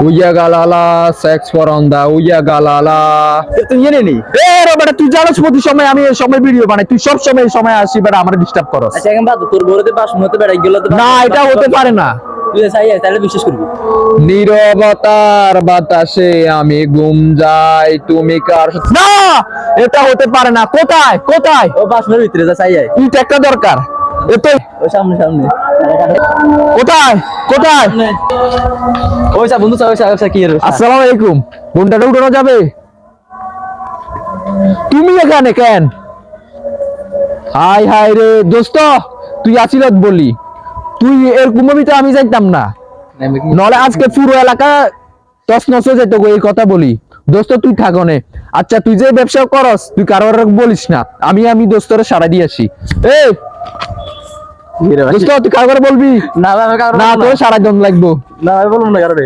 উইয়া গালালা sex for on the উইয়া গালালা। তুই জেনে নি এ রে বেটা, তুই জানোস প্রতি সময় আমি এই সময় ভিডিও বানাই, তুই সব সময় এই সময় আসি বেটা আমার ডিস্টার্ব করস। আচ্ছা এখন বাদ তোর বড়তে পাস মতে বেড়া গেল তো না এটা হতে পারে না। তুই চাই তাহলে বিশ্বাস করবি। নীরবতার বাতাসে আমি ঘুম যাই, তুমি কার না, এটা হতে পারে না। কোথায় কোথায় ও বাসনের ভিতরে যা চাই ইট একটা দরকার এতো। ওই সামনে সামনে কোথায় কোথায়? ওই সা বন্ধু ওই কি এর আসসালামু আলাইকুম। ঘন্টাটা উঠানো যাবে? তুমি এখানে কেন? হাই হাই রে দোস্ত, তুই আসিলত বলি, তুই এরকম তো আমি যাইতাম না, নলে আজকে পুরো এলাকা তছনছ হয়ে যেত গো। এই কথা বলি দোস্ত, তুই থাকনে। আচ্ছা তুই যে ব্যবসা করস তুই কারোর বলিস না, আমি দোস্তরে সারা দিয়ে আসি। এই দোস্ত তুই কারোর বলবি না ভাই না, তোর সারা জন লাগবো। না ভাই বলবো না কারণে